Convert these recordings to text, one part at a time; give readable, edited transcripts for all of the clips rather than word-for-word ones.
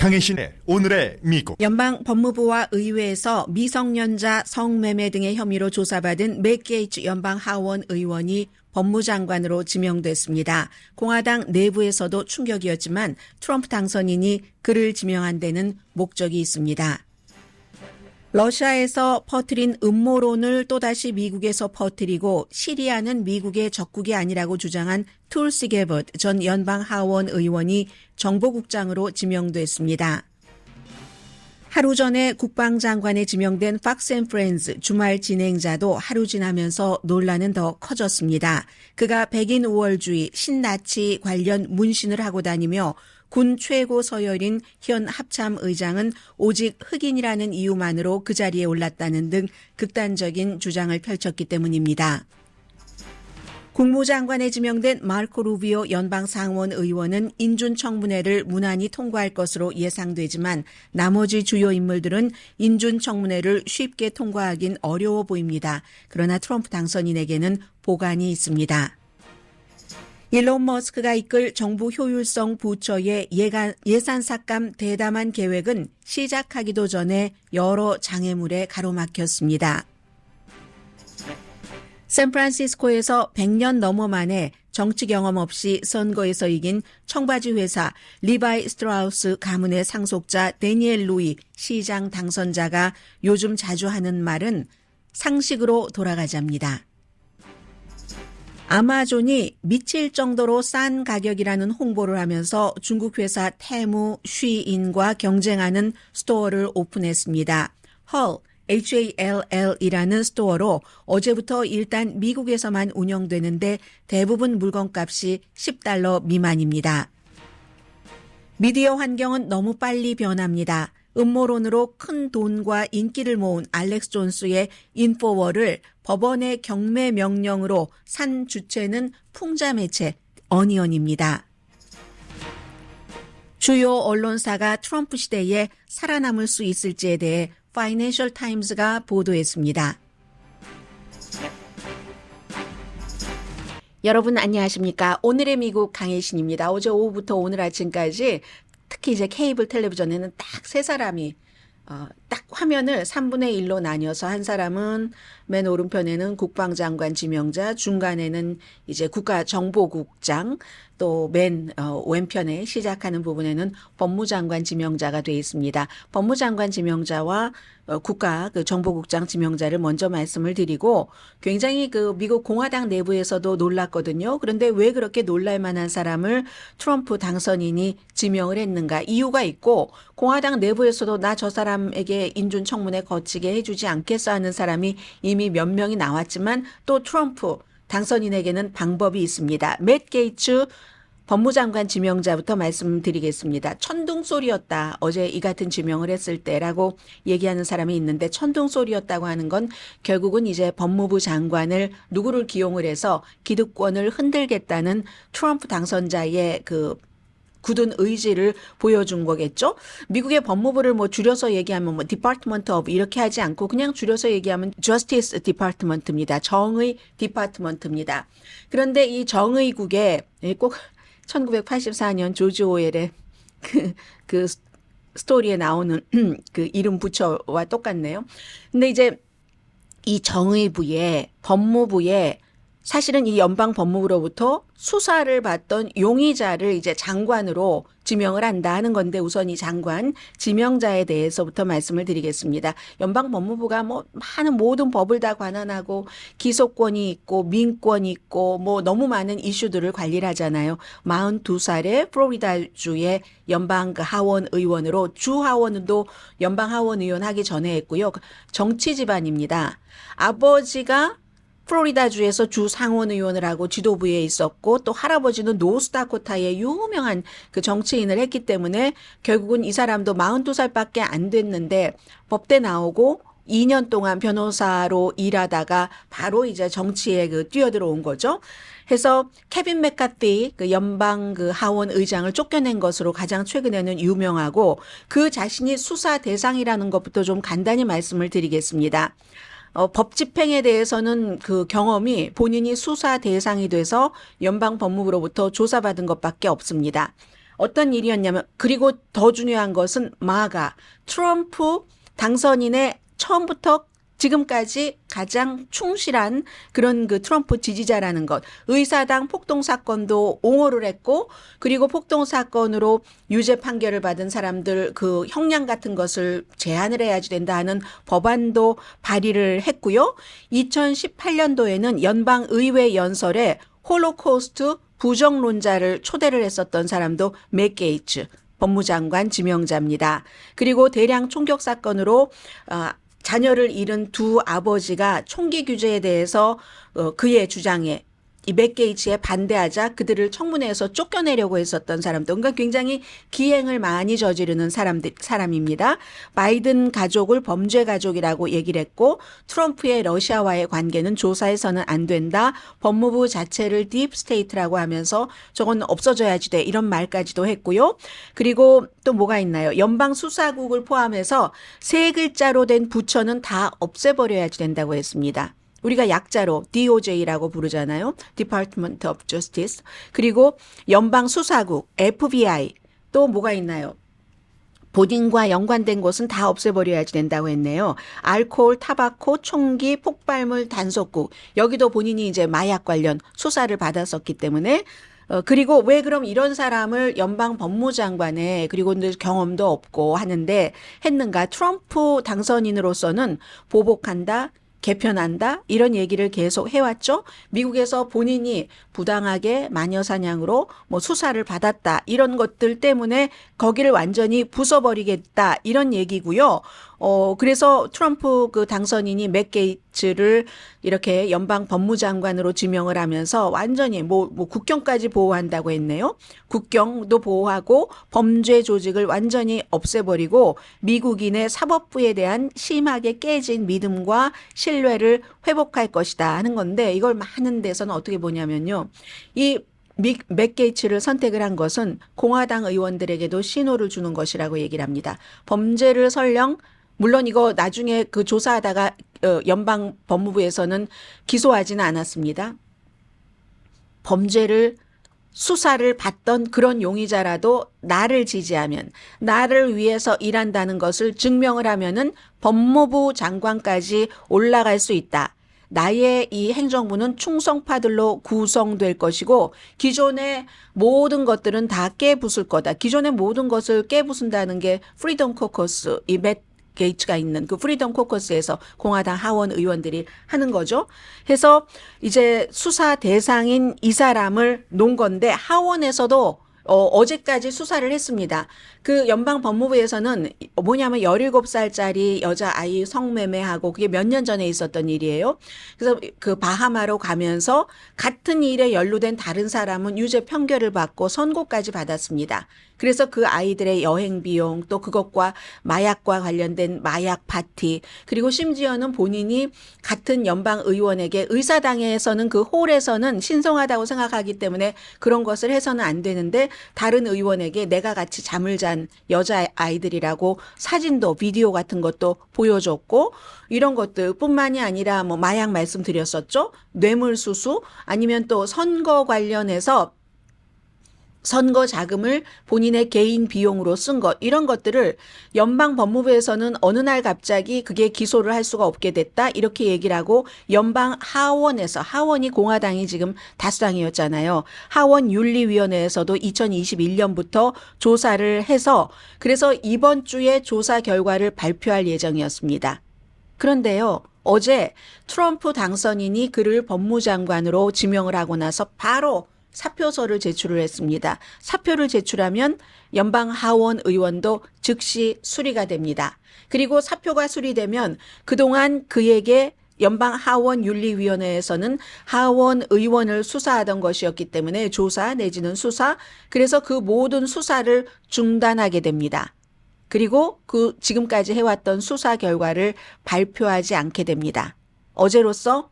강혜신의 오늘의 미국. 연방 법무부와 의회에서 미성년자 성매매 등의 혐의로 조사받은 맷 게이츠 연방 하원 의원이 법무장관으로 지명됐습니다. 공화당 내부에서도 충격이었지만 트럼프 당선인이 그를 지명한 데는 목적이 있습니다. 러시아에서 퍼뜨린 음모론을 또다시 미국에서 퍼뜨리고 시리아는 미국의 적국이 아니라고 주장한 툴시 게버트 전 연방 하원 의원이 정보국장으로 지명됐습니다. 하루 전에 국방장관에 지명된 팍스 앤 프렌즈 주말 진행자도 하루 지나면서 논란은 더 커졌습니다. 그가 백인 우월주의, 신나치 관련 문신을 하고 다니며 군 최고 서열인 현 합참 의장은 오직 흑인이라는 이유만으로 그 자리에 올랐다는 등 극단적인 주장을 펼쳤기 때문입니다. 국무장관에 지명된 마르코 루비오 연방상원 의원은 인준청문회를 무난히 통과할 것으로 예상되지만 나머지 주요 인물들은 인준청문회를 쉽게 통과하긴 어려워 보입니다. 그러나 트럼프 당선인에게는 보관이 있습니다. 일론 머스크가 이끌 정부 효율성 부처의 예산 삭감 대담한 계획은 시작하기도 전에 여러 장애물에 가로막혔습니다. 샌프란시스코에서 100년 넘어 만에 정치 경험 없이 선거에서 이긴 청바지 회사 리바이 스트라우스 가문의 상속자 데니엘 루이 시장 당선자가 요즘 자주 하는 말은 상식으로 돌아가자입니다. 아마존이 미칠 정도로 싼 가격이라는 홍보를 하면서 중국 회사 테무, 쉬인과 경쟁하는 스토어를 오픈했습니다. HALL이라는 스토어로 어제부터 일단 미국에서만 운영되는데 대부분 물건값이 $10 미만입니다. 미디어 환경은 너무 빨리 변합니다. 음모론으로 큰 돈과 인기를 모은 알렉스 존스의 인포월을 법원의 경매 명령으로 산 주체는 풍자 매체 어니언입니다. 주요 언론사가 트럼프 시대에 살아남을 수 있을지에 대해 파이낸셜 타임스가 보도했습니다. 여러분 안녕하십니까? 오늘의 미국 강혜신입니다. 어제 오후부터 오늘 아침까지 특히 이제 케이블 텔레비전에는 딱 세 사람이 딱 화면을 3분의 1로 나뉘어서 한 사람은 맨 오른편에는 국방장관 지명자, 중간에는 이제 국가정보국장, 또 맨 왼편에 시작하는 부분에는 법무장관 지명자가 되어 있습니다. 법무장관 지명자와 국가 정보국장 지명자를 먼저 말씀을 드리고 굉장히 미국 공화당 내부에서도 놀랐거든요. 그런데 왜 그렇게 놀랄 만한 사람을 트럼프 당선인이 지명을 했는가? 이유가 있고 공화당 내부에서도 나 저 사람에게 인준청문회 거치게 해주지 않겠어 하는 사람이 이미 몇 명이 나왔지만 또 트럼프 당선인에게는 방법이 있습니다. 맷 게이츠 법무장관 지명자부터 말씀드리겠습니다. 천둥소리였다. 어제 이 같은 지명을 했을 때라고 얘기하는 사람이 있는데 천둥소리였다고 하는 건 결국은 이제 법무부 장관을 누구를 기용을 해서 기득권을 흔들겠다는 트럼프 당선자의 굳은 의지를 보여준 거겠죠. 미국의 법무부를 줄여서 얘기하면 Department of 이렇게 하지 않고 그냥 줄여서 얘기하면 Justice Department입니다. 정의 디파트먼트입니다. 그런데 이 정의국에 꼭 1984년 조지 오웰의 그 스토리에 나오는 그 이름 부처와 똑같네요. 근데 이제 이 정의부에 법무부에 사실은 이 연방 법무부로부터 수사를 받던 용의자를 이제 장관으로 지명을 한다 하는 건데 우선 이 장관 지명자에 대해서부터 말씀을 드리겠습니다. 연방 법무부가 많은 모든 법을 다 관할하고 기소권이 있고 민권이 있고 너무 많은 이슈들을 관리를 하잖아요. 42살의 플로리다주의 연방 하원 의원으로 주 하원도 연방 하원 의원 하기 전에 했고요. 정치 집안입니다. 아버지가 플로리다주에서 주 상원의원을 하고 지도부에 있었고 또 할아버지는 노스다코타의 유명한 그 정치인을 했기 때문에 결국은 이 사람도 42살밖에 안 됐는데 법대 나오고 2년 동안 변호사로 일하다가 바로 이제 정치에 뛰어들어온 거죠. 해서 케빈 맥카티 연방 하원 의장을 쫓겨낸 것으로 가장 최근에는 유명하고 그 자신이 수사 대상이라는 것부터 좀 간단히 말씀을 드리겠습니다. 법 집행에 대해서는 그 경험이 본인이 수사 대상이 돼서 연방 법무부로부터 조사받은 것밖에 없습니다. 어떤 일이었냐면, 그리고 더 중요한 것은 마가 트럼프 당선인의 처음부터 지금까지 가장 충실한 그런 그 트럼프 지지자라는 것. 의사당 폭동 사건도 옹호를 했고, 그리고 폭동 사건으로 유죄 판결을 받은 사람들 그 형량 같은 것을 제한을 해야지 된다 하는 법안도 발의를 했고요. 2018년도에는 연방 의회 연설에 홀로코스트 부정론자를 초대를 했었던 사람도 맥 게이츠 법무장관 지명자입니다. 그리고 대량 총격 사건으로 자녀를 잃은 두 아버지가 총기 규제에 대해서 그의 주장에 이 맥 게이츠에 반대하자 그들을 청문회에서 쫓겨내려고 했었던 사람도, 그러니까 굉장히 기행을 많이 저지르는 사람입니다. 바이든 가족을 범죄 가족이라고 얘기를 했고, 트럼프의 러시아와의 관계는 조사해서는 안 된다. 법무부 자체를 딥스테이트라고 하면서 저건 없어져야지 돼. 이런 말까지도 했고요. 그리고 또 뭐가 있나요? 연방수사국을 포함해서 세 글자로 된 부처는 다 없애버려야지 된다고 했습니다. 우리가 약자로 DOJ라고 부르잖아요. Department of Justice. 그리고 연방수사국, FBI. 또 뭐가 있나요? 본인과 연관된 곳은 다 없애버려야지 된다고 했네요. 알코올, 타바코, 총기, 폭발물, 단속국. 여기도 본인이 이제 마약 관련 수사를 받았었기 때문에 그리고 왜 그럼 이런 사람을 연방 법무장관에, 그리고 경험도 없고 하는데 했는가? 트럼프 당선인으로서는 보복한다, 개편한다, 이런 얘기를 계속 해왔죠. 미국에서 본인이 부당하게 마녀사냥으로 뭐 수사를 받았다, 이런 것들 때문에 거기를 완전히 부숴버리겠다, 이런 얘기고요. 그래서 트럼프 그 당선인이 맥 게이츠를 이렇게 연방 법무장관으로 지명을 하면서 완전히 뭐 국경까지 보호한다고 했네요. 국경도 보호하고 범죄 조직을 완전히 없애버리고 미국인의 사법부에 대한 심하게 깨진 믿음과 신뢰를 회복할 것이다 하는 건데, 이걸 많은 데서는 어떻게 보냐면요. 이 맥 게이츠를 선택을 한 것은 공화당 의원들에게도 신호를 주는 것이라고 얘기를 합니다. 범죄를 설령, 물론 이거 나중에 그 조사하다가 연방 법무부에서는 기소하지는 않았습니다. 범죄를 수사를 받던 그런 용의자라도 나를 지지하면, 나를 위해서 일한다는 것을 증명을 하면은 법무부 장관까지 올라갈 수 있다. 나의 이 행정부는 충성파들로 구성될 것이고 기존의 모든 것들은 다 깨부술 거다. 기존의 모든 것을 깨부순다는 게 프리덤 코커스, 이 맥 게이츠가 있는 그 프리덤 코커스에서 공화당 하원 의원들이 하는 거죠. 해서 이제 수사 대상인 이 사람을 놓은 건데, 하원에서도 어제까지 수사를 했습니다. 그 연방 법무부에서는 뭐냐면 17살짜리 여자아이 성매매하고, 그게 몇 년 전에 있었던 일이에요. 그래서 그 바하마로 가면서 같은 일에 연루된 다른 사람은 유죄 판결을 받고 선고까지 받았습니다. 그래서 그 아이들의 여행 비용, 또 그것과 마약과 관련된 마약 파티, 그리고 심지어는 본인이 같은 연방 의원에게, 의사당에서는 그 홀에서는 신성하다고 생각하기 때문에 그런 것을 해서는 안 되는데, 다른 의원에게 내가 같이 잠을 잔 여자아이들이라고 사진도, 비디오 같은 것도 보여줬고, 이런 것들 뿐만이 아니라 뭐 마약 말씀드렸었죠. 뇌물수수, 아니면 또 선거 관련해서 선거 자금을 본인의 개인 비용으로 쓴 것, 이런 것들을 연방 법무부에서는 어느 날 갑자기 그게 기소를 할 수가 없게 됐다, 이렇게 얘기를 하고, 연방 하원에서, 하원이 공화당이 지금 다수당이었잖아요. 하원 윤리위원회에서도 2021년부터 조사를 해서, 그래서 이번 주에 조사 결과를 발표할 예정이었습니다. 그런데요, 어제 트럼프 당선인이 그를 법무장관으로 지명을 하고 나서 바로 사표서를 제출을 했습니다. 사표를 제출하면 연방 하원 의원도 즉시 수리가 됩니다. 그리고 사표가 수리되면 그동안 그에게 연방 하원 윤리위원회에서는 하원 의원을 수사하던 것이었기 때문에 조사 내지는 수사, 그래서 그 모든 수사를 중단하게 됩니다. 그리고 그 지금까지 해왔던 수사 결과를 발표하지 않게 됩니다. 어제로써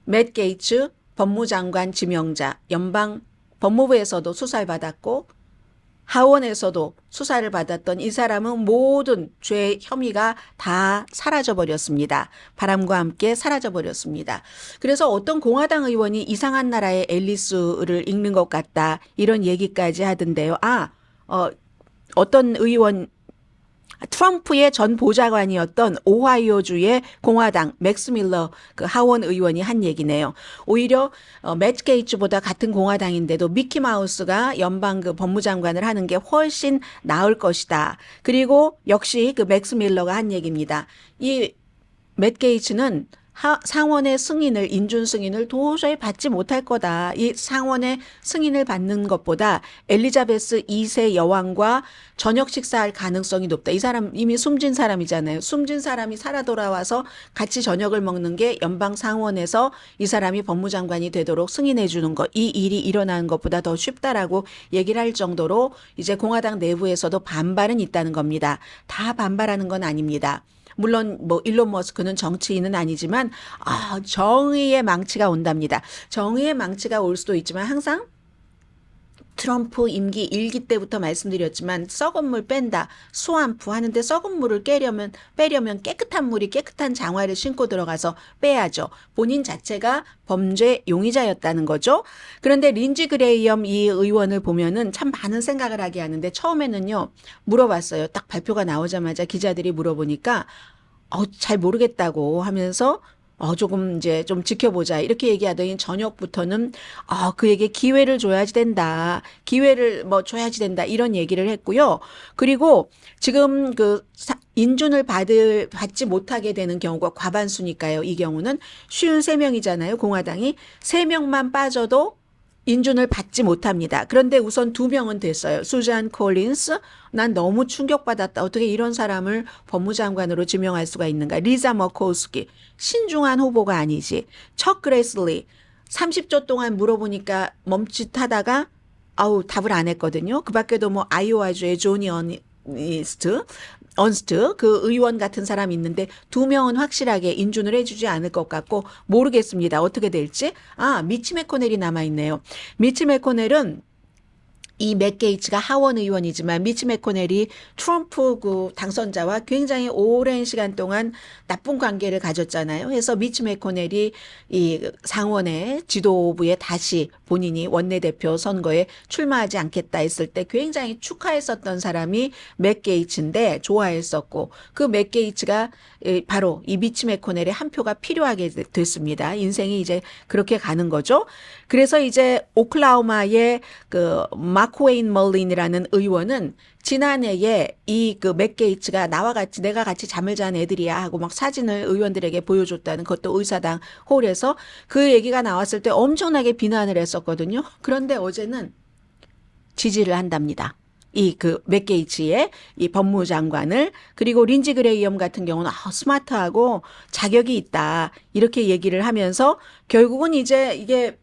맥 게이츠 법무장관 지명자, 연방 법무부에서도 수사를 받았고, 하원에서도 수사를 받았던 이 사람은 모든 죄 혐의가 다 사라져 버렸습니다. 바람과 함께 사라져 버렸습니다. 그래서 어떤 공화당 의원이 이상한 나라의 앨리스를 읽는 것 같다 이런 얘기까지 하던데요. 어떤 의원 트럼프의 전 보좌관이었던 오하이오주의 공화당 맥스 밀러 그 하원 의원이 한 얘기네요. 오히려 매트 게이츠보다 같은 공화당인데도 미키 마우스가 연방 그 법무장관을 하는 게 훨씬 나을 것이다. 그리고 역시 그 맥스 밀러가 한 얘기입니다. 이 매트 게이츠는 상원의 승인을 인준 승인을 도저히 받지 못할 거다. 이 상원의 승인을 받는 것보다 엘리자베스 2세 여왕과 저녁 식사할 가능성이 높다. 이 사람 이미 숨진 사람이잖아요. 숨진 사람이 살아 돌아와서 같이 저녁을 먹는 게 연방 상원에서 이 사람이 법무장관이 되도록 승인해 주는 것. 이 일이 일어나는 것보다 더 쉽다라고 얘기를 할 정도로 이제 공화당 내부에서도 반발은 있다는 겁니다. 다 반발하는 건 아닙니다. 물론 뭐 일론 머스크는 정치인은 아니지만 정의의 망치가 온답니다. 정의의 망치가 올 수도 있지만 항상 트럼프 임기 1기 때부터 말씀드렸지만 썩은 물 뺀다. 스왑프 하는데 썩은 물을 빼려면 깨끗한 물이 깨끗한 장화를 신고 들어가서 빼야죠. 본인 자체가 범죄 용의자였다는 거죠. 그런데 린지 그레이엄 이 의원을 보면은 참 많은 생각을 하게 하는데 처음에는요. 물어봤어요. 딱 발표가 나오자마자 기자들이 물어보니까 잘 모르겠다고 하면서 조금 이제 좀 지켜보자 이렇게 얘기하더니 저녁부터는 그에게 기회를 줘야지 된다. 기회를 줘야지 된다. 이런 얘기를 했고요. 그리고 지금 그 인준을 받지 못하게 되는 경우가 과반수니까요. 이 경우는 53명이잖아요. 공화당이 3명만 빠져도 인준을 받지 못합니다. 그런데 우선 2명은 됐어요. 수잔 콜린스, 난 너무 충격받았다. 어떻게 이런 사람을 법무장관으로 지명할 수가 있는가. 리자 머코스키, 신중한 후보가 아니지. 척 그레슬리, 30초 동안 물어보니까 멈칫하다가 답을 안 했거든요. 그 밖에도 아이오와주의 조니 언스트 그 의원 같은 사람이 있는데 2명은 확실하게 인준을 해주지 않을 것 같고 모르겠습니다. 어떻게 될지. 미치 매코넬이 남아있네요. 미치 매코넬은 이 맥 게이츠가 하원 의원이지만 미치 매코넬이 트럼프 그 당선자와 굉장히 오랜 시간 동안 나쁜 관계를 가졌잖아요. 그래서 미치 매코넬이 이 상원의 지도부에 다시 본인이 원내대표 선거에 출마하지 않겠다 했을 때 굉장히 축하했었던 사람이 맥 게이츠인데 좋아했었고 그 맥 게이츠가 바로 이 미치 매코넬의 한 표가 필요하게 됐습니다. 인생이 이제 그렇게 가는 거죠. 그래서 이제 오클라호마의 그 마크웨인 멀린이라는 의원은 지난해에 이 그 맥 게이츠가 내가 같이 잠을 잔 애들이야 하고 막 사진을 의원들에게 보여줬다는 그것도 의사당 홀에서 그 얘기가 나왔을 때 엄청나게 비난을 했었거든요. 그런데 어제는 지지를 한답니다. 이 그 맥 게이츠의 이 법무장관을 그리고 린지 그레이엄 같은 경우는 스마트하고 자격이 있다 이렇게 얘기를 하면서 결국은 이제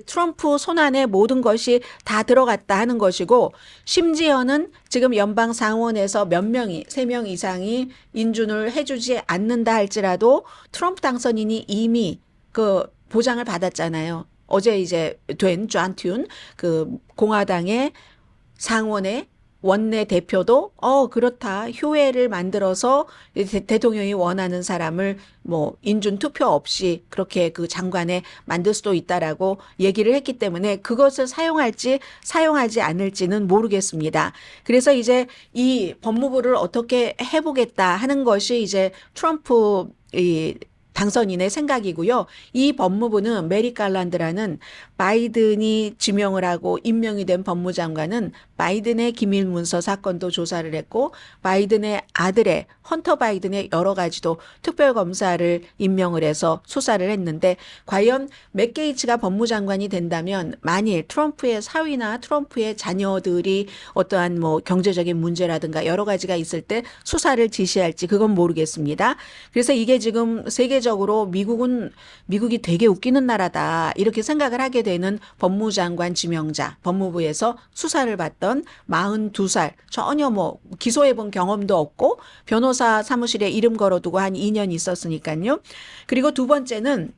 트럼프 손안에 모든 것이 다 들어갔다 하는 것이고 심지어는 지금 연방 상원에서 몇 명이 3명 이상이 인준을 해주지 않는다 할지라도 트럼프 당선인이 이미 그 보장을 받았잖아요. 어제 이제 된 존 튠 그 공화당의 상원의 원내 대표도 그렇다. 효회를 만들어서 대통령이 원하는 사람을 인준 투표 없이 그렇게 그 장관에 만들 수도 있다라고 얘기를 했기 때문에 그것을 사용할지 사용하지 않을지는 모르겠습니다. 그래서 이제 이 법무부를 어떻게 해보겠다 하는 것이 이제 트럼프 당선인의 생각이고요. 이 법무부는 메리 갈란드라는 바이든이 지명을 하고 임명이 된 법무장관은 바이든의 기밀문서 사건도 조사를 했고 바이든의 아들의 헌터 바이든의 여러 가지도 특별검사를 임명을 해서 수사를 했는데 과연 맥 게이츠가 법무장관이 된다면 만일 트럼프의 사위나 트럼프의 자녀들이 어떠한 경제적인 문제라든가 여러 가지가 있을 때 수사를 지시할지 그건 모르겠습니다. 그래서 이게 지금 세계적으로 미국이 되게 웃기는 나라다 이렇게 생각을 하게 되는 법무장관 지명자 법무부에서 수사를 받던 42살 전혀 기소해본 경험도 없고 변호사 사무실에 이름 걸어두고 한 2년 있었으니까요. 그리고 두 번째는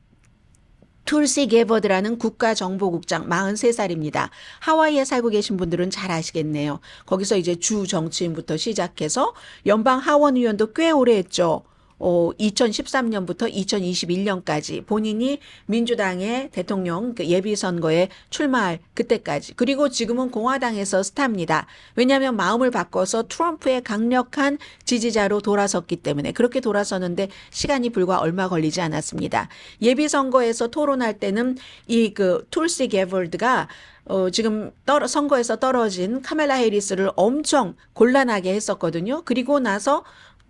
툴시 게버드라는 국가정보국장 43살입니다. 하와이에 살고 계신 분들은 잘 아시겠네요. 거기서 이제 주 정치인부터 시작해서 연방 하원의원도 꽤 오래 했죠. 2013년부터 2021년까지 본인이 민주당의 대통령 예비선거에 출마할 그때까지. 그리고 지금은 공화당에서 스타입니다. 왜냐하면 마음을 바꿔서 트럼프의 강력한 지지자로 돌아섰기 때문에. 그렇게 돌아서는데 시간이 불과 얼마 걸리지 않았습니다. 예비선거에서 토론할 때는 이 툴시 게버드가 지금 선거에서 떨어진 카멜라 해리스를 엄청 곤란하게 했었거든요. 그리고 나서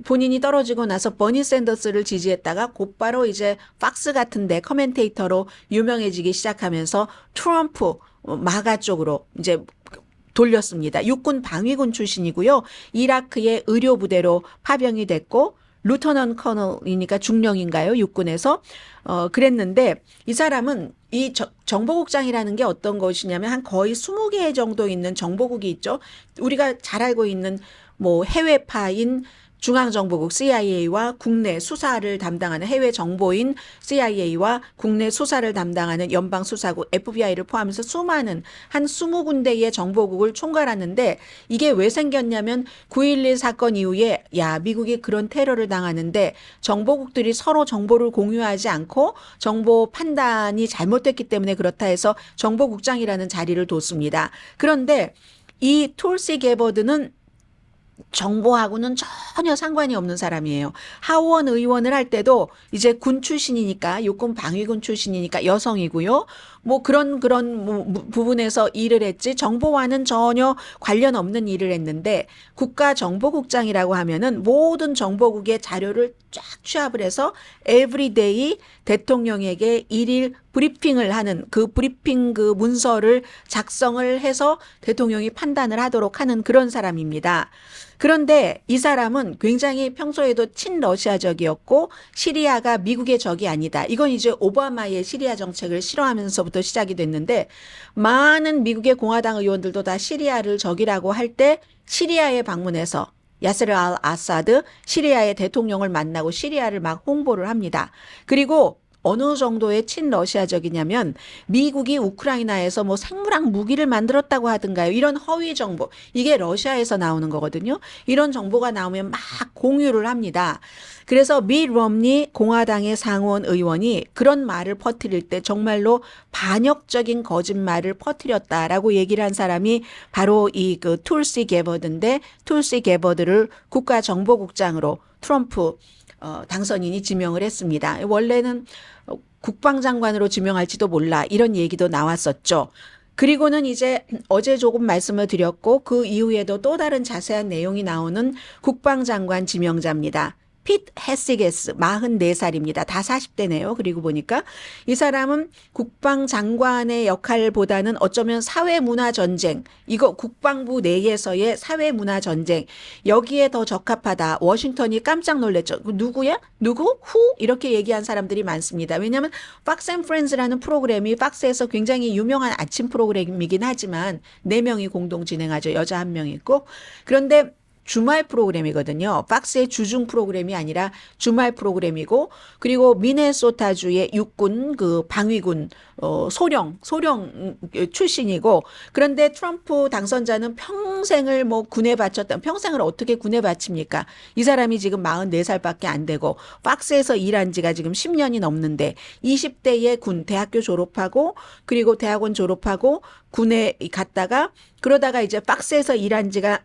본인이 떨어지고 나서 버니 샌더스를 지지했다가 곧바로 이제 팍스 같은데 커멘테이터로 유명해지기 시작하면서 트럼프 마가 쪽으로 이제 돌렸습니다. 육군 방위군 출신이고요. 이라크의 의료부대로 파병이 됐고 루터넌 커널이니까 중령인가요? 육군에서 그랬는데 이 사람은 이 정보국장이라는 게 어떤 것이냐면 한 거의 20개 정도 있는 정보국이 있죠. 우리가 잘 알고 있는 뭐 해외파인 중앙정보국 CIA와 국내 수사를 담당하는 해외 정보인 CIA와 국내 수사를 담당하는 연방수사국 FBI를 포함해서 수많은 한 20군데의 정보국을 총괄하는데 이게 왜 생겼냐면 9.11 사건 이후에 미국이 그런 테러를 당하는데 정보국들이 서로 정보를 공유하지 않고 정보 판단이 잘못됐기 때문에 그렇다 해서 정보국장이라는 자리를 뒀습니다. 그런데 이 툴시 게버드는 정보하고는 전혀 상관이 없는 사람이에요. 하원 의원을 할 때도 이제 군 출신이니까 육군 방위군 출신이니까 여성이고요. 뭐 그런 부분에서 일을 했지 정보와는 전혀 관련 없는 일을 했는데 국가정보국장이라고 하면은 모든 정보국의 자료를 쫙 취합을 해서 에브리데이 대통령에게 일일 브리핑을 하는 그 브리핑 그 문서를 작성을 해서 대통령이 판단을 하도록 하는 그런 사람입니다. 그런데 이 사람은 굉장히 평소에도 친러시아적이었고 시리아가 미국의 적이 아니다. 이건 이제 오바마의 시리아 정책을 싫어하면서부터 시작이 됐는데 많은 미국의 공화당 의원들도 다 시리아를 적이라고 할 때 시리아에 방문해서 야세르 알 아사드 시리아의 대통령을 만나고 시리아를 막 홍보를 합니다. 그리고 어느 정도의 친러시아적이냐면 미국이 우크라이나에서 뭐 생물학 무기를 만들었다고 하던가요. 이런 허위 정보. 이게 러시아에서 나오는 거거든요. 이런 정보가 나오면 막 공유를 합니다. 그래서 밋 럼니 공화당의 상원 의원이 그런 말을 퍼뜨릴 때 정말로 반역적인 거짓말을 퍼뜨렸다라고 얘기를 한 사람이 바로 이 툴시 게버드인데 툴시 게버드를 국가정보국장으로 트럼프 당선인이 지명을 했습니다. 원래는 국방장관으로 지명할지도 몰라 이런 얘기도 나왔었죠. 그리고는 이제 어제 조금 말씀을 드렸고 그 이후에도 또 다른 자세한 내용이 나오는 국방장관 지명자입니다. 핏 헤시게스 44살입니다. 다 40대네요. 그리고 보니까 이 사람은 국방장관의 역할보다는 어쩌면 사회문화전쟁, 이거 국방부 내에서의 사회문화전쟁, 여기에 더 적합하다. 워싱턴이 깜짝 놀랐죠. 누구야? 누구? 후? 이렇게 얘기한 사람들이 많습니다. 왜냐하면 Fox and Friends라는 프로그램이 팍스에서 굉장히 유명한 아침 프로그램이긴 하지만 4명이 공동 진행하죠. 여자 1명 있고. 그런데 주말 프로그램이거든요. 팍스의 주중 프로그램이 아니라 주말 프로그램이고 그리고 미네소타주의 육군 방위군 소령 출신이고 그런데 트럼프 당선자는 평생을 뭐 군에 바쳤다. 평생을 어떻게 군에 바칩니까? 이 사람이 지금 44살밖에 안 되고 팍스에서 일한 지가 지금 10년이 넘는데 20대에 대학교 졸업하고 그리고 대학원 졸업하고 군에 갔다가 그러다가 이제 팍스에서 일한 지가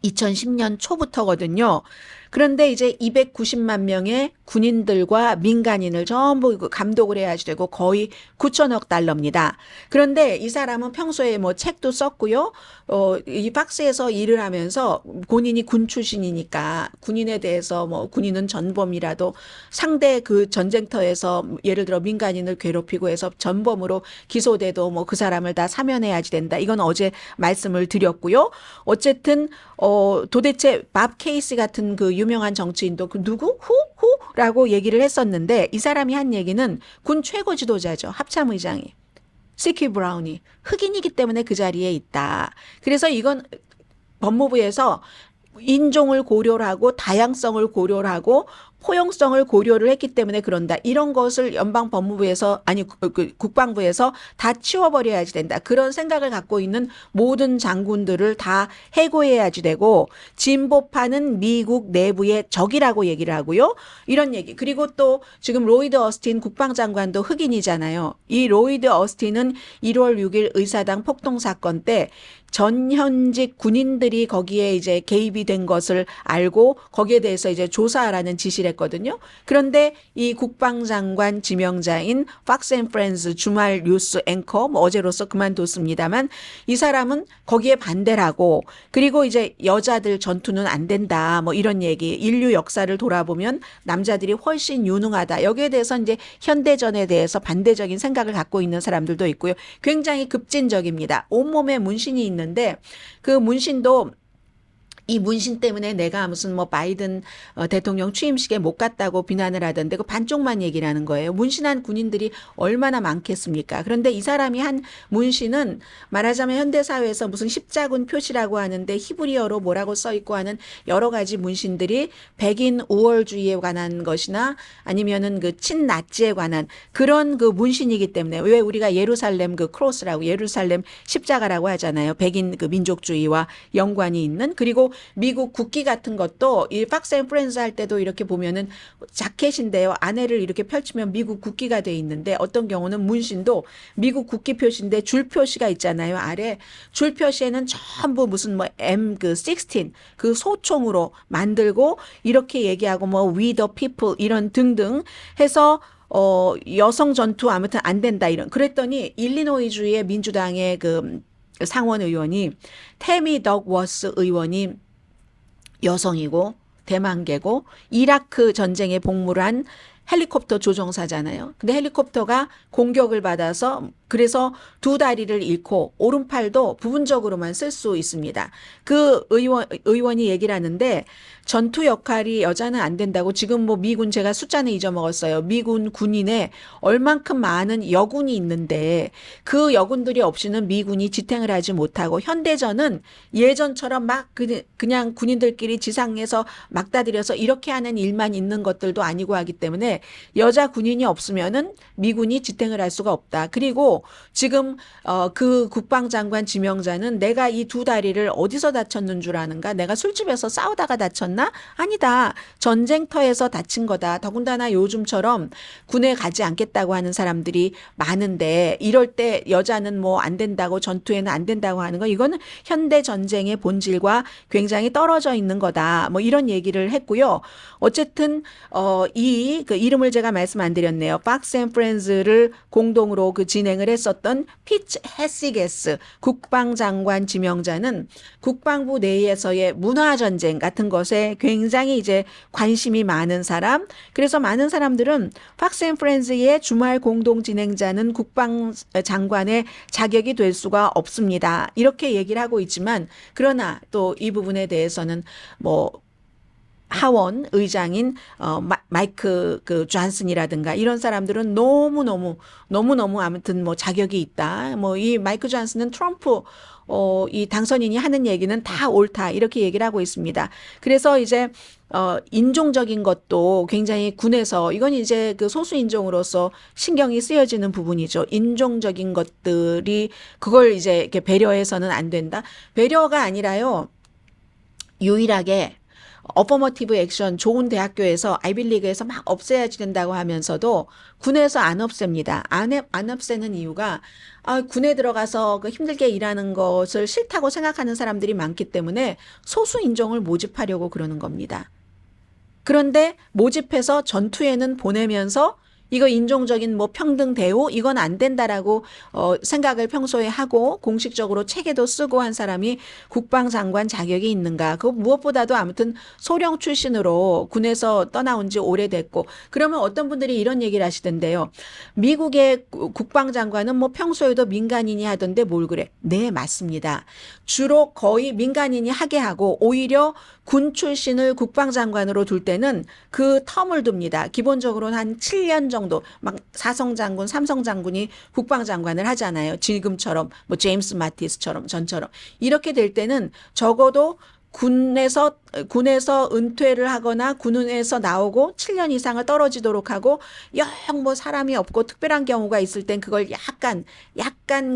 2010년 초부터거든요. 그런데 이제 290만 명의 군인들과 민간인을 전부 감독을 해야 되고 거의 9천억 달러입니다. 그런데 이 사람은 평소에 뭐 책도 썼고요. 이 팍스에서 일을 하면서 본인이 군 출신이니까 군인에 대해서 뭐 군인은 전범이라도 상대 그 전쟁터에서 예를 들어 민간인을 괴롭히고 해서 전범으로 기소돼도 뭐 그 사람을 다 사면해야지 된다. 이건 어제 말씀을 드렸고요. 어쨌든 도대체 밥 케이스 같은 그 유명한 정치인도 그 누구? 후라고 얘기를 했었는데 이 사람이 한 얘기는 군 최고 지도자죠. 합참의장이. 시키 브라운이 흑인이기 때문에 그 자리에 있다. 그래서 이건 법무부에서 인종을 고려를 하고 다양성을 고려를 하고 포용성을 고려를 했기 때문에 그런다. 이런 것을 연방 법무부에서 아니 국방부에서 다 치워버려야지 된다. 그런 생각을 갖고 있는 모든 장군들을 다 해고해야지 되고 진보파는 미국 내부의 적이라고 얘기를 하고요. 이런 얘기. 그리고 또 지금 로이드 어스틴 국방장관도 흑인이잖아요. 이 로이드 어스틴은 1월 6일 의사당 폭동 사건 때 전현직 군인들이 거기에 이제 개입이 된 것을 알고 거기에 대해서 이제 조사하라는 지시를 했거든요. 그런데 이 국방장관 지명자인 팍스 앤 프렌즈 주말 뉴스 앵커 뭐 어제로서 그만뒀습니다만 이 사람은 거기에 반대를 하고 그리고 이제 여자들 전투는 안 된다 뭐 이런 얘기 인류 역사를 돌아보면 남자들이 훨씬 유능하다. 여기에 대해서 이제 현대전에 대해서 반대적인 생각을 갖고 있는 사람들도 있고요. 굉장히 급진적입니다. 온몸에 문신이 있는데 그 문신도 이 문신 때문에 내가 무슨 뭐 바이든 대통령 취임식에 못 갔다고 비난을 하던데 그 반쪽만 얘기를 하는 거예요. 문신한 군인들이 얼마나 많겠습니까? 그런데 이 사람이 한 문신은 말하자면 현대사회에서 무슨 십자군 표시라고 하는데 히브리어로 뭐라고 써 있고 하는 여러 가지 문신들이 백인 우월주의에 관한 것이나 아니면은 그 친나치에 관한 그런 그 문신이기 때문에 왜 우리가 예루살렘 그 크로스라고 예루살렘 십자가라고 하잖아요. 백인 그 민족주의와 연관이 있는 그리고 미국 국기 같은 것도 이 팍스 앤 프렌즈 할 때도 이렇게 보면은 자켓인데요. 안에를 이렇게 펼치면 미국 국기가 돼 있는데 어떤 경우는 문신도 미국 국기 표시인데 줄 표시가 있잖아요. 아래 줄 표시에는 전부 무슨 뭐 M16 그 소총으로 만들고 이렇게 얘기하고 뭐 We the people 이런 등등 해서 여성 전투 아무튼 안 된다 이런 그랬더니 일리노이주의 민주당의 그 상원 의원이 태미 덕 워스 의원이 여성이고 대만계고 이라크 전쟁에 복무를 한 헬리콥터 조종사잖아요. 근데 헬리콥터가 공격을 받아서 그래서 두 다리를 잃고 오른팔도 부분적으로만 쓸 수 있습니다. 그 의원이 얘기를 하는데 전투 역할이 여자는 안 된다고 지금 뭐 미군 제가 숫자는 잊어먹었어요. 미군 군인에 얼만큼 많은 여군이 있는데 그 여군들이 없이는 미군이 지탱을 하지 못하고 현대전은 예전처럼 막 그냥 군인들끼리 지상에서 막다들여서 이렇게 하는 일만 있는 것들도 아니고 하기 때문에 여자 군인이 없으면은 미군이 지탱을 할 수가 없다. 그리고 지금 그 국방장관 지명자는 내가 이 두 다리를 어디서 다쳤는 줄 아는가? 내가 술집에서 싸우다가 다쳤나? 아니다. 전쟁터에서 다친 거다. 더군다나 요즘처럼 군에 가지 않겠다고 하는 사람들이 많은데 이럴 때 여자는 뭐 안 된다고 전투에는 안 된다고 하는 거 이거는 현대 전쟁의 본질과 굉장히 떨어져 있는 거다. 뭐 이런 얘기를 했고요. 어쨌든 이 그 이름을 제가 말씀 안 드렸네요. 팍스 앤 프렌즈를 공동으로 그 진행을 했었던 피츠 헤시게스 국방장관 지명자는 국방부 내에서의 문화전쟁 같은 것에 굉장히 이제 관심이 많은 사람. 그래서 많은 사람들은 팍스 앤 프렌즈의 주말 공동 진행자는 국방장관의 자격이 될 수가 없습니다. 이렇게 얘기를 하고 있지만 그러나 또 이 부분에 대해서는 뭐 하원 의장인 마이크 그 존슨이라든가 이런 사람들은 너무너무 아무튼 뭐 자격이 있다. 뭐 이 마이크 존슨은 트럼프 이 당선인이 하는 얘기는 다 옳다. 이렇게 얘기를 하고 있습니다. 그래서 이제 인종적인 것도 굉장히 군에서 이건 이제 그 소수 인종으로서 신경이 쓰여지는 부분이죠. 인종적인 것들이 그걸 이제 이렇게 배려해서는 안 된다. 배려가 아니라요. 유일하게 어퍼머티브 액션 좋은 대학교에서 아이빌리그에서 막 없애야지 된다고 하면서도 군에서 안 없앱니다. 안 없애는 이유가 군에 들어가서 그 힘들게 일하는 것을 싫다고 생각하는 사람들이 많기 때문에 소수 인종을 모집하려고 그러는 겁니다. 그런데 모집해서 전투에는 보내면서 이거 인종적인 뭐 평등 대우 이건 안 된다라고 생각을 평소에 하고 공식적으로 책에도 쓰고 한 사람이 국방장관 자격이 있는가? 그 무엇보다도 아무튼 소령 출신으로 군에서 떠나온 지 오래됐고 그러면 어떤 분들이 이런 얘기를 하시던데요. 미국의 국방장관은 뭐 평소에도 민간인이 하던데 뭘 그래? 네, 맞습니다. 주로 거의 민간인이 하게 하고 오히려 군 출신을 국방장관으로 둘 때는 그 텀을 둡니다. 기본적으로는 한 7년 정도 막 사성장군, 삼성장군이 국방장관을 하잖아요. 지금처럼 뭐 제임스 마티스처럼 전처럼 이렇게 될 때는 적어도 군에서 군에서 은퇴를 하거나 군에서 나오고 7년 이상을 떨어지도록 하고 영 뭐 사람이 없고 특별한 경우가 있을 땐 그걸 약간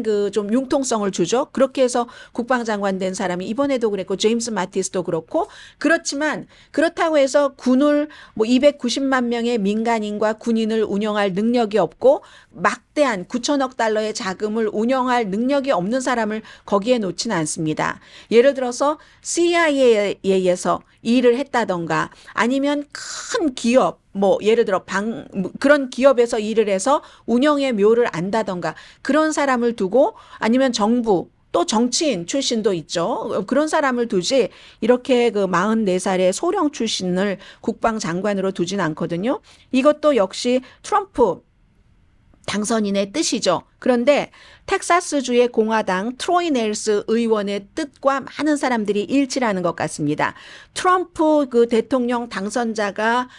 그 좀 융통성을 주죠. 그렇게 해서 국방장관 된 사람이 이번에도 그랬고 제임스 마티스도 그렇고 그렇지만 그렇다고 해서 군을 뭐 290만 명의 민간인과 군인을 운영할 능력이 없고 막대한 9천억 달러의 자금을 운영할 능력이 없는 사람을 거기에 놓지는 않습니다. 예를 들어서 CIA에서 일을 했다던가 아니면 큰 기업 뭐 예를 들어 그런 기업에서 일을 해서 운영의 묘를 안다던가 그런 사람을 두고 아니면 정부 또 정치인 출신도 있죠. 그런 사람을 두지 이렇게 그 44살의 소령 출신을 국방장관으로 두진 않거든요. 이것도 역시 트럼프 당선인의 뜻이죠. 그런데 텍사스주의 공화당 트로이 넬스 의원의 뜻과 많은 사람들이 일치하는 것 같습니다. 트럼프 그 대통령 당선자가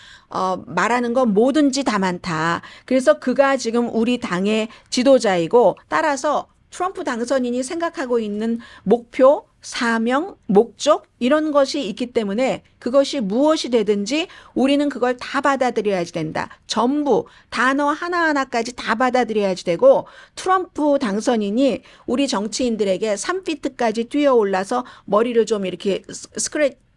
말하는 건 뭐든지 다 많다. 그래서 그가 지금 우리 당의 지도자이고 따라서 트럼프 당선인이 생각하고 있는 목표, 사명, 목적 이런 것이 있기 때문에 그것이 무엇이 되든지 우리는 그걸 다 받아들여야지 된다. 전부 단어 하나하나까지 다 받아들여야지 되고 트럼프 당선인이 우리 정치인들에게 3피트까지 뛰어올라서 머리를 좀 이렇게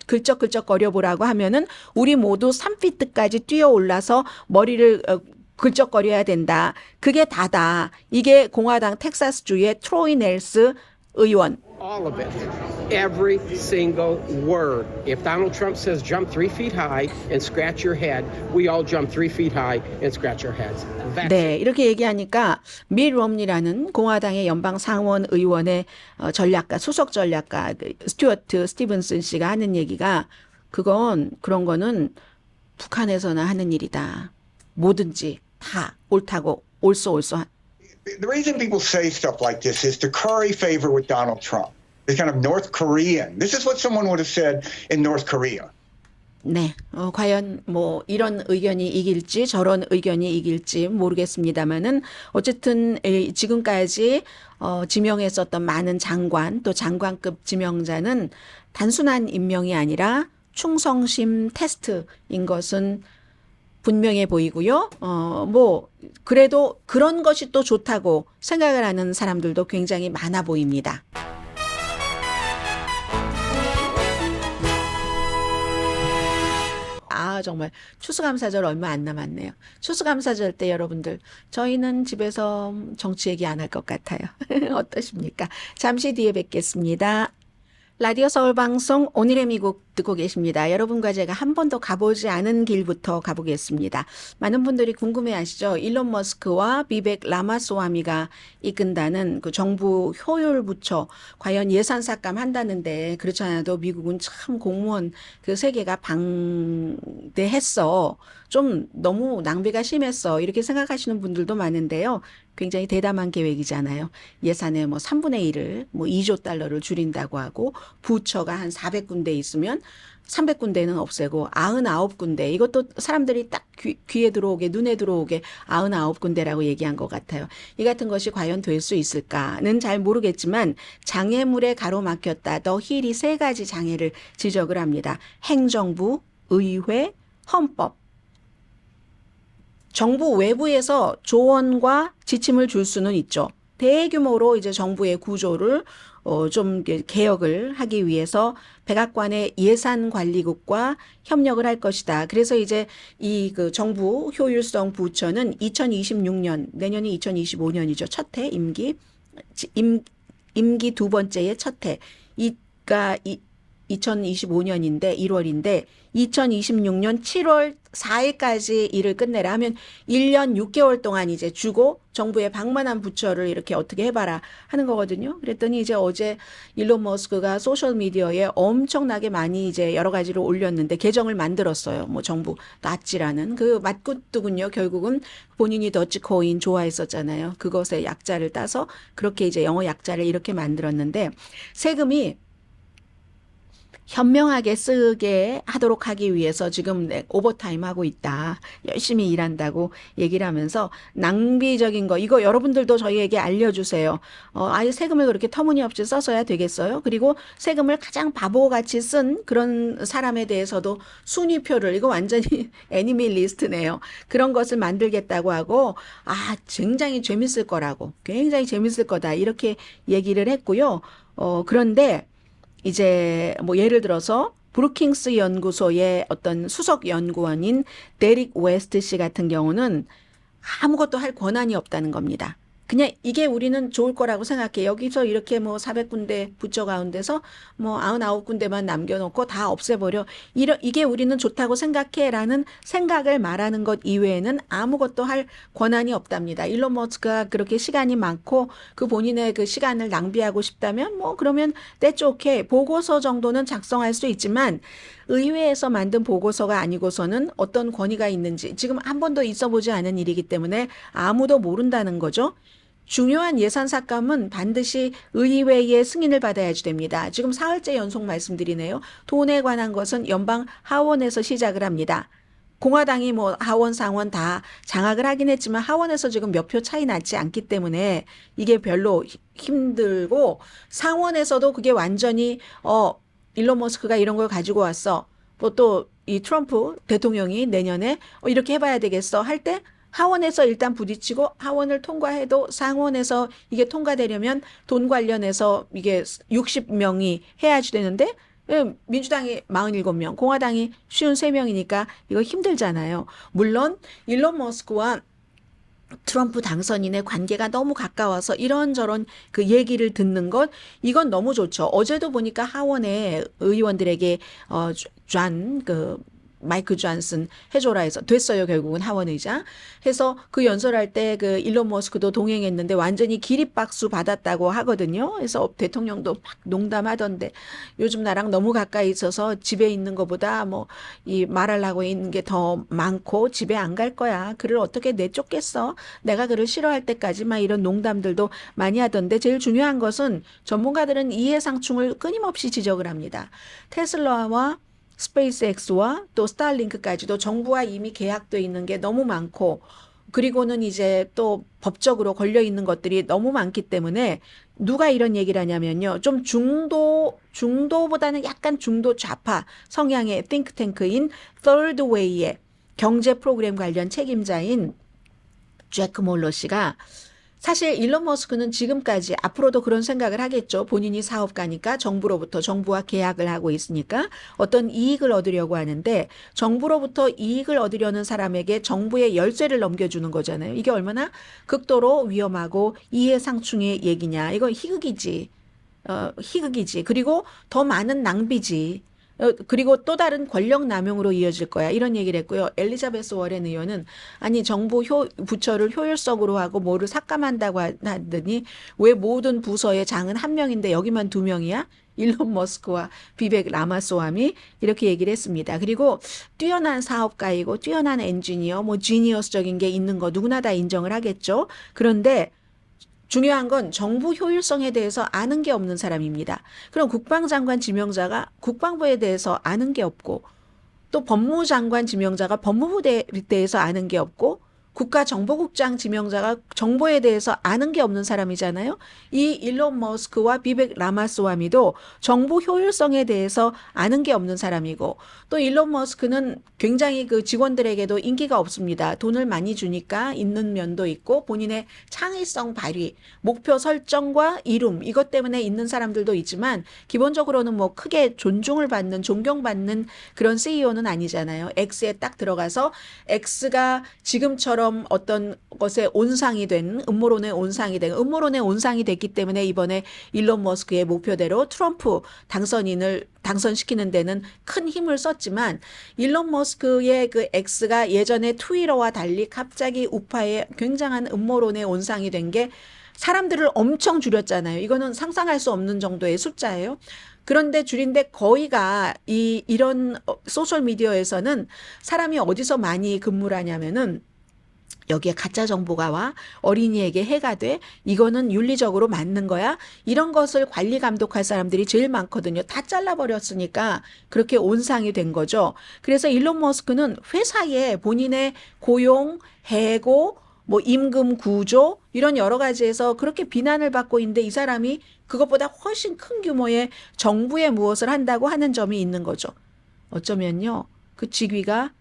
긁적긁적거려 보라고 하면은 우리 모두 3피트까지 뛰어올라서 머리를 긁적거려야 된다. 그게 다다. 이게 공화당 텍사스주의 트로이 넬스 의원. All of it. Every single word. If Donald Trump says jump 3 feet high and scratch your head, we all jump 3 feet high and scratch our heads. That's 네, 이렇게 얘기하니까 밋 롬니라는 공화당의 연방 상원 의원의 전략가, 수석 전략가 스튜어트 스티븐슨 씨가 하는 얘기가 그런 거는 북한에서나 하는 일이다. 뭐든지 다 옳다고 옳소. The reason people say stuff like this is to curry favor with Donald Trump. They're kind of North Korean. This is what someone would have said in North Korea. 네, 과연 뭐 이런 의견이 이길지 저런 의견이 이길지 모르겠습니다만은 어쨌든 지금까지 지명했었던 많은 장관 또 장관급 지명자는 단순한 임명이 아니라 충성심 테스트인 것은 분명해 보이고요. 뭐 그래도 그런 것이 또 좋다고 생각을 하는 사람들도 굉장히 많아 보입니다. 정말 추수감사절 얼마 안 남았네요. 추수감사절 때 여러분들 저희는 집에서 정치 얘기 안 할 것 같아요. 어떠십니까? 잠시 뒤에 뵙겠습니다. 라디오 서울방송 오늘의 미국 듣고 계십니다. 여러분과 제가 한 번도 가보지 않은 길부터 가보겠습니다. 많은 분들이 궁금해하시죠. 일론 머스크와 비벡 라마스와미가 이끈다는 그 정부 효율 부처 과연 예산 삭감 한다는데 그렇지 않아도 미국은 참 공무원 그 세계가 방대했어. 좀 너무 낭비가 심했어. 이렇게 생각하시는 분들도 많은데요. 굉장히 대담한 계획이잖아요. 예산의 뭐 3분의 1을 뭐 2조 달러를 줄인다고 하고 부처가 한 400군데 있으면 300군데는 없애고 99군데 이것도 사람들이 딱 귀에 들어오게 눈에 들어오게 99군데라고 얘기한 것 같아요. 이 같은 것이 과연 될 수 있을까는 잘 모르겠지만 장애물에 가로막혔다. 더 힐이 3가지 장애를 지적을 합니다. 행정부, 의회, 헌법. 정부 외부에서 조언과 지침을 줄 수는 있죠. 대규모로 이제 정부의 구조를 좀 개혁을 하기 위해서 백악관의 예산관리국과 협력을 할 것이다. 그래서 이제 이 그 정부 효율성 부처는 2026년 내년이 2025년이죠. 첫 해 임기 2번째의 첫 해. 이가 2025년인데 1월인데 2026년 7월 4일까지 일을 끝내라 하면 1년 6개월 동안 이제 주고 정부의 방만한 부처를 이렇게 어떻게 해봐라 하는 거거든요. 그랬더니 이제 어제 일론 머스크가 소셜미디어에 엄청나게 많이 이제 여러 가지를 올렸는데 계정을 만들었어요. 뭐 정부 낫지라는 그 맞굿두군요. 결국은 본인이 더치코인 좋아했었잖아요. 그것의 약자를 따서 그렇게 이제 영어 약자를 이렇게 만들었는데 세금이 현명하게 쓰게 하도록 하기 위해서 지금 오버타임 하고 있다. 열심히 일한다고 얘기를 하면서 낭비적인 거 이거 여러분들도 저희에게 알려주세요. 아예 세금을 그렇게 터무니없이 써서야 되겠어요? 그리고 세금을 가장 바보같이 쓴 그런 사람에 대해서도 순위표를 이거 완전히 애니미 리스트네요. 그런 것을 만들겠다고 하고 굉장히 재밌을 거라고 굉장히 재밌을 거다 이렇게 얘기를 했고요. 그런데 이제 뭐 예를 들어서 브루킹스 연구소의 어떤 수석 연구원인 데릭 웨스트 씨 같은 경우는 아무것도 할 권한이 없다는 겁니다. 그냥 이게 우리는 좋을 거라고 생각해. 여기서 이렇게 뭐 400군데 부처 가운데서 뭐 99군데만 남겨놓고 다 없애버려. 이게 우리는 좋다고 생각해라는 생각을 말하는 것 이외에는 아무것도 할 권한이 없답니다. 일론 머스크가 그렇게 시간이 많고 그 본인의 그 시간을 낭비하고 싶다면 뭐 그러면 that's okay. 보고서 정도는 작성할 수 있지만 의회에서 만든 보고서가 아니고서는 어떤 권위가 있는지 지금 한 번도 있어보지 않은 일이기 때문에 아무도 모른다는 거죠. 중요한 예산 삭감은 반드시 의회의 승인을 받아야지 됩니다. 지금 사흘째 연속 말씀드리네요. 돈에 관한 것은 연방 하원에서 시작을 합니다. 공화당이 뭐 하원, 상원 다 장악을 하긴 했지만 하원에서 지금 몇 표 차이 나지 않기 때문에 이게 별로 힘들고 상원에서도 그게 완전히 일론 머스크가 이런 걸 가지고 왔어. 뭐 또 이 트럼프 대통령이 내년에 이렇게 해봐야 되겠어 할 때 하원에서 일단 부딪히고 하원을 통과해도 상원에서 이게 통과되려면 돈 관련해서 이게 60명이 해야지 되는데 민주당이 47명, 공화당이 53명이니까 이거 힘들잖아요. 물론 일론 머스크와 트럼프 당선인의 관계가 너무 가까워서 이런저런 그 얘기를 듣는 것 이건 너무 좋죠. 어제도 보니까 하원의 의원들에게 마이크 존슨 해줘라 해서 됐어요. 결국은 하원 의장 해서 그 연설할 때 그 일론 머스크도 동행했는데 완전히 기립박수 받았다고 하거든요. 그래서 대통령도 막 농담하던데 요즘 나랑 너무 가까이 있어서 집에 있는 것보다 뭐 이 말하려고 있는 게 더 많고 집에 안 갈 거야. 그를 어떻게 내쫓겠어? 내가 그를 싫어할 때까지 막 이런 농담들도 많이 하던데 제일 중요한 것은 전문가들은 이해상충을 끊임없이 지적을 합니다. 테슬라와 스페이스X와 또 스타링크까지도 정부와 이미 계약돼 있는 게 너무 많고 그리고는 이제 또 법적으로 걸려 있는 것들이 너무 많기 때문에 누가 이런 얘기를 하냐면요. 좀 중도보다는 약간 중도 좌파 성향의 띵크탱크인 Third Way의 경제 프로그램 관련 책임자인 제크 몰러 씨가 사실 일론 머스크는 지금까지 앞으로도 그런 생각을 하겠죠. 본인이 사업가니까 정부로부터 정부와 계약을 하고 있으니까 어떤 이익을 얻으려고 하는데 정부로부터 이익을 얻으려는 사람에게 정부의 열쇠를 넘겨주는 거잖아요. 이게 얼마나 극도로 위험하고 이해상충의 얘기냐. 이거 희극이지. 희극이지. 그리고 더 많은 낭비지. 그리고 또 다른 권력 남용으로 이어질 거야. 이런 얘기를 했고요. 엘리자베스 워렌 의원은 아니 정부 부처를 효율적으로 하고 뭐를 삭감한다고 하더니 왜 모든 부서의 장은 한 명인데 여기만 두 명이야? 일론 머스크와 비벡 라마스와미 이렇게 얘기를 했습니다. 그리고 뛰어난 사업가이고 뛰어난 엔지니어, 뭐 지니어스적인 게 있는 거 누구나 다 인정을 하겠죠. 그런데 중요한 건 정부 효율성에 대해서 아는 게 없는 사람입니다. 그럼 국방장관 지명자가 국방부에 대해서 아는 게 없고 또 법무장관 지명자가 법무부에 대해서 아는 게 없고 국가정보국장 지명자가 정보에 대해서 아는 게 없는 사람이잖아요. 이 일론 머스크와 비벡 라마스와미도 정보 효율성에 대해서 아는 게 없는 사람이고 또 일론 머스크는 굉장히 그 직원들에게도 인기가 없습니다. 돈을 많이 주니까 있는 면도 있고 본인의 창의성 발휘, 목표 설정과 이룸 이것 때문에 있는 사람들도 있지만 기본적으로는 뭐 크게 존중을 받는 존경받는 그런 CEO는 아니잖아요. X에 딱 들어가서 X가 지금처럼 어떤 것에 온상이 된 음모론의 온상이 됐기 때문에 이번에 일론 머스크의 목표대로 트럼프 당선인을 당선시키는 데는 큰 힘을 썼지만 일론 머스크의 그 X가 예전에 트위터와 달리 갑자기 우파의 굉장한 음모론의 온상이 된 게 사람들을 엄청 줄였잖아요. 이거는 상상할 수 없는 정도의 숫자예요. 그런데 줄인데 거의가 이런 소셜 미디어에서는 사람이 어디서 많이 근무를 하냐면은 여기에 가짜 정보가 와 어린이에게 해가 돼 이거는 윤리적으로 맞는 거야 이런 것을 관리 감독할 사람들이 제일 많거든요. 다 잘라버렸으니까 그렇게 온상이 된 거죠. 그래서 일론 머스크는 회사에 본인의 고용, 해고, 뭐 임금 구조 이런 여러 가지에서 그렇게 비난을 받고 있는데 이 사람이 그것보다 훨씬 큰 규모의 정부에 무엇을 한다고 하는 점이 있는 거죠. 어쩌면요 그 직위가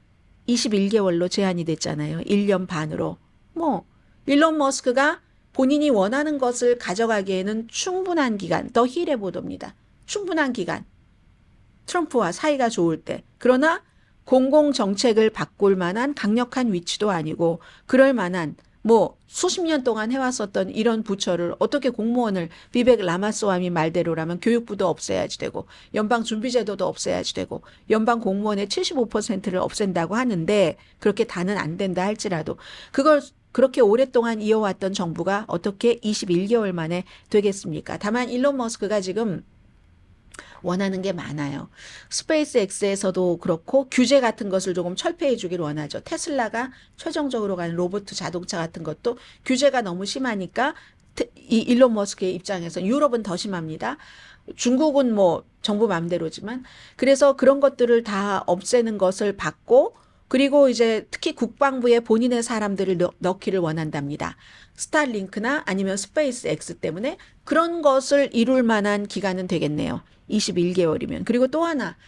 21개월로 제한이 됐잖아요. 1년 반으로. 뭐 일론 머스크가 본인이 원하는 것을 가져가기에는 충분한 기간, 더 힐의 보도입니다. 충분한 기간. 트럼프와 사이가 좋을 때. 그러나 공공정책을 바꿀 만한 강력한 위치도 아니고 그럴 만한 뭐 수십 년 동안 해왔었던 이런 부처를 어떻게 공무원을 비벡 라마스와미 말대로라면 교육부도 없애야지 되고 연방준비제도도 없애야지 되고 연방 공무원의 75%를 없앤다고 하는데 그렇게 다는 안 된다 할지라도 그걸 그렇게 오랫동안 이어왔던 정부가 어떻게 21개월 만에 되겠습니까? 다만 일론 머스크가 지금 원하는 게 많아요. 스페이스 X에서도 그렇고 규제 같은 것을 조금 철폐해 주길 원하죠. 테슬라가 최종적으로 가는 로봇 자동차 같은 것도 규제가 너무 심하니까 이 일론 머스크의 입장에서 유럽은 더 심합니다. 중국은 뭐 정부 마음대로지만 그래서 그런 것들을 다 없애는 것을 받고 그리고 이제 특히 국방부에 본인의 사람들을 넣기를 원한답니다. 스타링크나 아니면 스페이스 X 때문에 그런 것을 이룰 만한 기간은 되겠네요. 21개월이면. 그리고 또 하나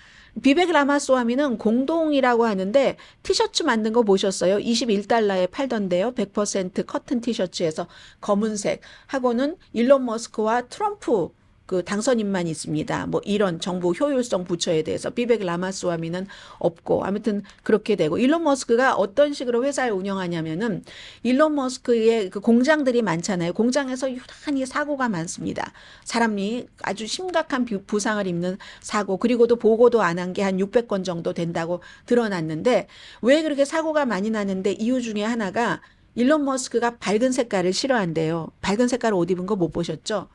비벡 라마스와미는 공동이라고 하는데 티셔츠 만든 거 보셨어요? 21달러에 팔던데요. 100% 커튼 티셔츠에서 검은색 하고는 일론 머스크와 트럼프 그 당선인만 있습니다. 뭐 이런 정부 효율성 부처에 대해서 비벡 라마스와미는 없고 아무튼 그렇게 되고 일론 머스크가 어떤 식으로 회사를 운영하냐면은 일론 머스크의 그 공장들이 많잖아요. 공장에서 유난히 사고가 많습니다. 사람이 아주 심각한 부상을 입는 사고 그리고도 보고도 안 한 게 한 600건 정도 된다고 드러났는데 왜 그렇게 사고가 많이 나는데 이유 중에 하나가 일론 머스크가 밝은 색깔을 싫어한대요. 밝은 색깔 옷 입은 거 못 보셨죠?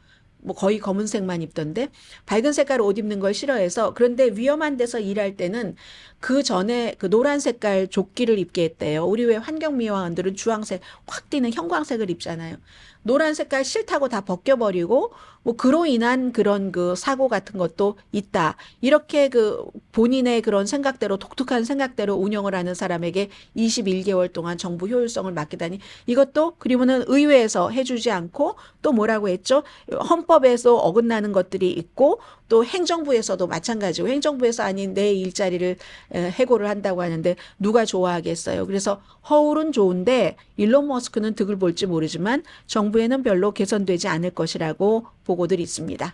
뭐 거의 검은색만 입던데 밝은 색깔 옷 입는 걸 싫어해서 그런데 위험한 데서 일할 때는 그 전에 그 노란 색깔 조끼를 입게 했대요. 우리 왜 환경미화원들은 주황색 확 띄는 형광색을 입잖아요. 노란 색깔 싫다고 다 벗겨버리고 뭐 그로 인한 그런 그 사고 같은 것도 있다. 이렇게 그 본인의 그런 생각대로 독특한 생각대로 운영을 하는 사람에게 21개월 동안 정부 효율성을 맡기다니 이것도 그리고는 의회에서 해주지 않고 또 뭐라고 했죠? 헌법에서 어긋나는 것들이 있고 또 행정부에서도 마찬가지고 행정부에서 아닌 내 일자리를 해고를 한다고 하는데 누가 좋아하겠어요. 그래서 허울은 좋은데 일론 머스크는 득을 볼지 모르지만 정부에는 별로 개선되지 않을 것이라고 보고들이 있습니다.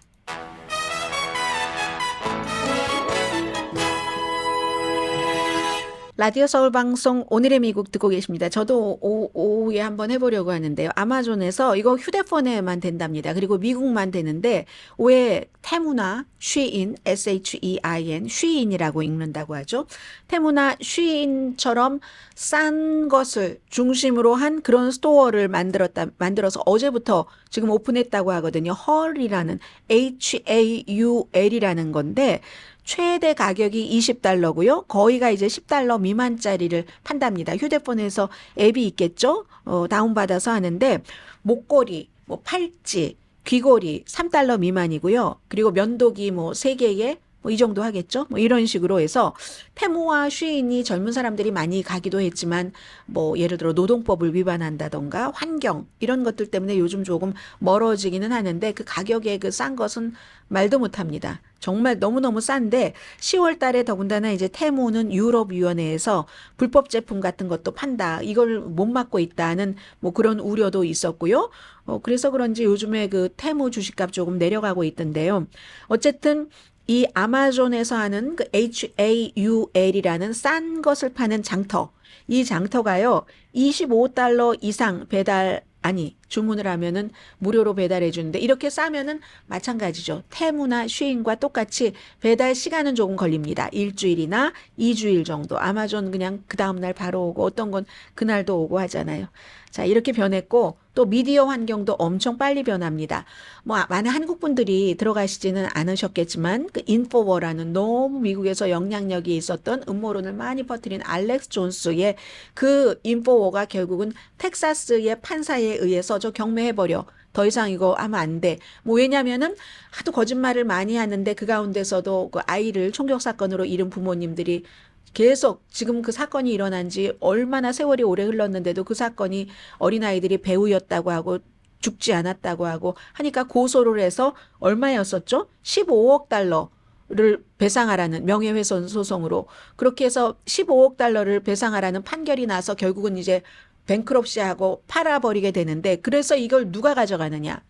라디오 서울 방송 오늘의 미국 듣고 계십니다. 저도 오후에 한번 해보려고 하는데요. 아마존에서 이거 휴대폰에만 된답니다. 그리고 미국만 되는데 왜 테무나 쉬인 SHEIN 쉬인이라고 읽는다고 하죠. 테무나 쉬인처럼 싼 것을 중심으로 한 그런 스토어를 만들어서 어제부터 지금 오픈했다고 하거든요. 헐이라는 HAUL이라는 건데 최대 가격이 $20고요. 거의가 이제 $10 미만짜리를 판답니다. 휴대폰에서 앱이 있겠죠? 다운받아서 하는데 목걸이, 뭐 팔찌, 귀걸이 $3 미만이고요. 그리고 면도기 뭐 3개에 뭐 이 정도 하겠죠? 뭐 이런 식으로 해서 테무와 쉬인이 젊은 사람들이 많이 가기도 했지만 뭐 예를 들어 노동법을 위반한다던가 환경 이런 것들 때문에 요즘 조금 멀어지기는 하는데 그 가격의 그 싼 것은 말도 못합니다. 정말 너무너무 싼데 10월 달에 더군다나 이제 테무는 유럽위원회에서 불법 제품 같은 것도 판다. 이걸 못 막고 있다는 뭐 그런 우려도 있었고요. 그래서 그런지 요즘에 그 테무 주식값 조금 내려가고 있던데요. 어쨌든 이 아마존에서 하는 그 HAUL이라는 싼 것을 파는 장터. 이 장터가요. $25 이상 배달 아니 주문을 하면은 무료로 배달해 주는데 이렇게 싸면은 마찬가지죠. 테무나 쉬인과 똑같이 배달 시간은 조금 걸립니다. 일주일이나 2주일 정도. 아마존 그냥 그 다음날 바로 오고 어떤 건 그날도 오고 하잖아요. 자, 이렇게 변했고 또 미디어 환경도 엄청 빨리 변합니다. 뭐 많은 한국 분들이 들어가시지는 않으셨겠지만 그 인포워라는 너무 미국에서 영향력이 있었던 음모론을 많이 퍼뜨린 알렉스 존스의 그 인포워가 결국은 텍사스의 판사에 의해서 저 경매해버려. 더 이상 이거 하면 안 돼. 뭐 왜냐면은 하도 거짓말을 많이 하는데 그 가운데서도 그 아이를 총격 사건으로 잃은 부모님들이 계속 지금 그 사건이 일어난 지 얼마나 세월이 오래 흘렀는데도 그 사건이 어린아이들이 배우였다고 하고 죽지 않았다고 하고 하니까 고소를 해서 얼마였었죠? 15억 달러를 배상하라는 명예훼손 소송으로 그렇게 해서 15억 달러를 배상하라는 판결이 나서 결국은 이제 뱅크럽시하고 팔아버리게 되는데 그래서 이걸 누가 가져가느냐?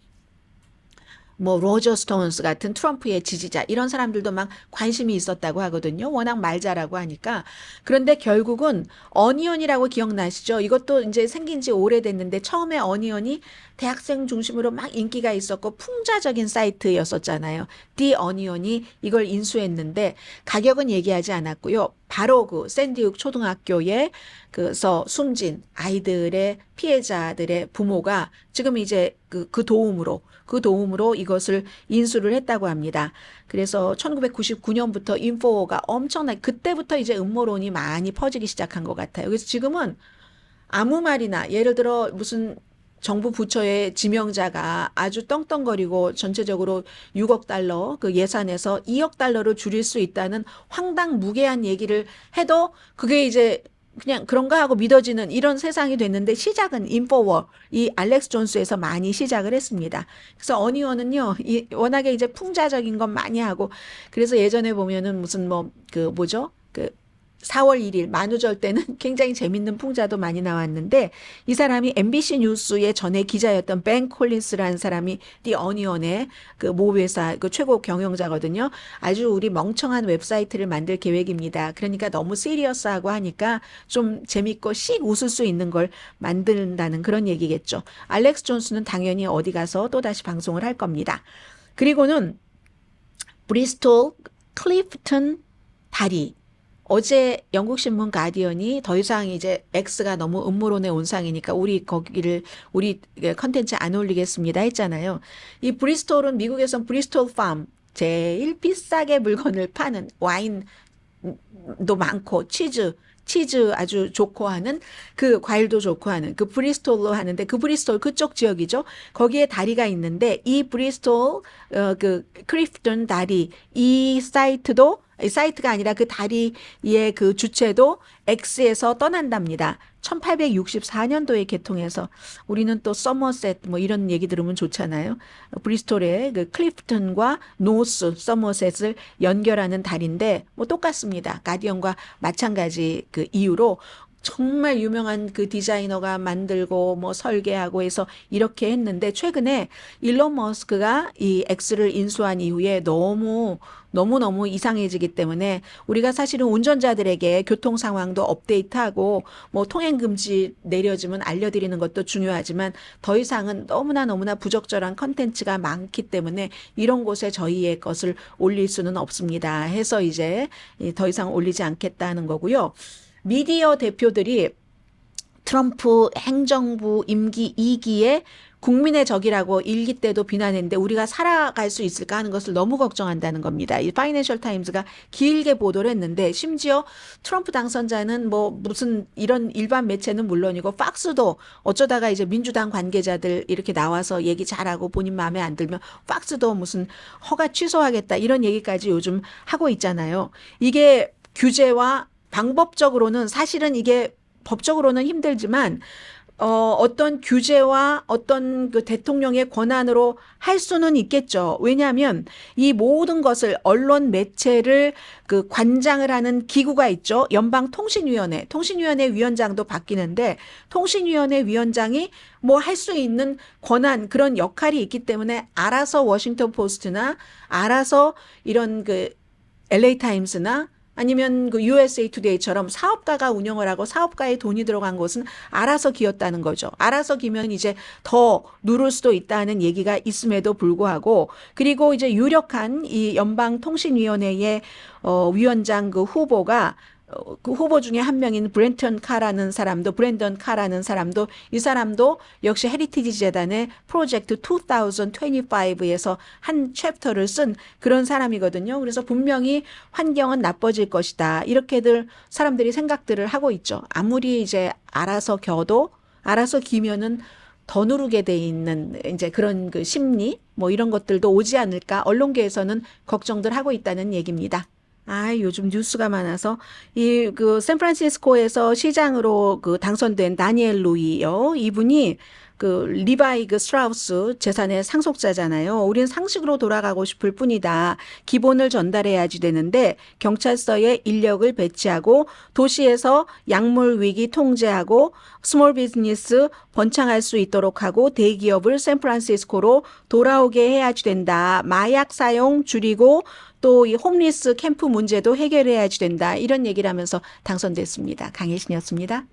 뭐 로저 스톤스 같은 트럼프의 지지자 이런 사람들도 막 관심이 있었다고 하거든요. 워낙 말 잘하고 하니까. 그런데 결국은 어니언이라고 기억나시죠? 이것도 이제 생긴 지 오래됐는데 처음에 어니언이 대학생 중심으로 막 인기가 있었고 풍자적인 사이트였었잖아요. 디 어니언이 이걸 인수했는데 가격은 얘기하지 않았고요. 바로 그 샌디욱 초등학교에 그서 숨진 아이들의 피해자들의 부모가 지금 이제 그 도움으로 이것을 인수를 했다고 합니다. 그래서 1999년부터 인포가 엄청나게 그때부터 이제 음모론이 많이 퍼지기 시작한 것 같아요. 그래서 지금은 아무 말이나 예를 들어 무슨 정부 부처의 지명자가 아주 떵떵거리고 전체적으로 6억 달러 그 예산에서 2억 달러를 줄일 수 있다는 황당무계한 얘기를 해도 그게 이제 그냥 그런가 하고 믿어지는 이런 세상이 됐는데 시작은 인포워 이 알렉스 존스에서 많이 시작을 했습니다. 그래서 어니언은요 워낙에 이제 풍자적인 건 많이 하고 그래서 예전에 보면은 무슨 뭐 그 뭐죠 4월 1일 만우절 때는 굉장히 재밌는 풍자도 많이 나왔는데 이 사람이 MBC 뉴스의 전에 기자였던 벤 콜린스라는 사람이 디 어니언의 그 모회사 그 최고 경영자거든요. 아주 우리 멍청한 웹사이트를 만들 계획입니다. 그러니까 너무 시리어스하고 하니까 좀 재밌고 씩 웃을 수 있는 걸 만든다는 그런 얘기겠죠. 알렉스 존스는 당연히 어디 가서 또다시 방송을 할 겁니다. 그리고는 브리스톨 클리프턴 다리 어제 영국 신문 가디언이 더 이상 이제 X가 너무 음모론의 온상이니까 우리 컨텐츠 안 올리겠습니다 했잖아요. 이 브리스톨은 미국에선 브리스톨 팜 제일 비싸게 물건을 파는 와인도 많고 치즈 아주 좋고 하는 그 과일도 좋고 하는 그 브리스톨로 하는데 그 브리스톨 그쪽 지역이죠. 거기에 다리가 있는데 이 브리스톨 그 크리프턴 다리 이 사이트가 아니라 그 다리의 그 주체도 X에서 떠난답니다. 1864년도에 개통해서 우리는 또 서머셋 뭐 이런 얘기 들으면 좋잖아요. 브리스톨의 그 클리프턴과 노스 서머셋을 연결하는 다리인데 뭐 똑같습니다. 가디언과 마찬가지 그 이유로 정말 유명한 그 디자이너가 만들고 뭐 설계하고 해서 이렇게 했는데 최근에 일론 머스크가 이 X를 인수한 이후에 너무 이상해지기 때문에 우리가 사실은 운전자들에게 교통 상황도 업데이트하고 뭐 통행 금지 내려지면 알려드리는 것도 중요하지만 더 이상은 너무나 부적절한 컨텐츠가 많기 때문에 이런 곳에 저희의 것을 올릴 수는 없습니다. 해서 이제 더 이상 올리지 않겠다는 거고요. 미디어 대표들이 트럼프 행정부 임기 2기에 국민의 적이라고 1기 때도 비난했는데 우리가 살아갈 수 있을까 하는 것을 너무 걱정한다는 겁니다. 이 파이낸셜 타임즈가 길게 보도를 했는데 심지어 트럼프 당선자는 뭐 무슨 이런 일반 매체는 물론이고 팍스도 어쩌다가 이제 민주당 관계자들 이렇게 나와서 얘기 잘하고 본인 마음에 안 들면 팍스도 무슨 허가 취소하겠다 이런 얘기까지 요즘 하고 있잖아요. 이게 규제와 방법적으로는 사실은 이게 법적으로는 힘들지만 어떤 규제와 어떤 그 대통령의 권한으로 할 수는 있겠죠. 왜냐하면 이 모든 것을 언론 매체를 그 관장을 하는 기구가 있죠. 연방통신위원회 위원장도 바뀌는데 통신위원회 위원장이 뭐 할 수 있는 권한 그런 역할이 있기 때문에 알아서 워싱턴 포스트나 알아서 이런 그 LA 타임스나 아니면 그 USA 투데이처럼 사업가가 운영을 하고 사업가의 돈이 들어간 곳은 알아서 기었다는 거죠. 알아서 기면 이제 더 누를 수도 있다는 얘기가 있음에도 불구하고, 그리고 이제 유력한 이 연방통신위원회의 위원장 그 후보가 그 후보 중에 한 명인 브랜던 카라는 사람도 이 사람도 역시 헤리티지 재단의 프로젝트 2025에서 한 챕터를 쓴 그런 사람이거든요. 그래서 분명히 환경은 나빠질 것이다. 이렇게들 사람들이 생각들을 하고 있죠. 아무리 이제 알아서 기면은 더 누르게 돼 있는 이제 그런 그 심리 뭐 이런 것들도 오지 않을까 언론계에서는 걱정들 하고 있다는 얘기입니다. 요즘 뉴스가 많아서 이 그 샌프란시스코에서 시장으로 그 당선된 다니엘 루이요. 이분이 그 리바이 그 스트라우스 재산의 상속자잖아요. 우린 상식으로 돌아가고 싶을 뿐이다. 기본을 전달해야지 되는데 경찰서에 인력을 배치하고 도시에서 약물 위기 통제하고 스몰 비즈니스 번창할 수 있도록 하고 대기업을 샌프란시스코로 돌아오게 해야지 된다. 마약 사용 줄이고 또 이 홈리스 캠프 문제도 해결해야지 된다. 이런 얘기를 하면서 당선됐습니다. 강혜신이었습니다.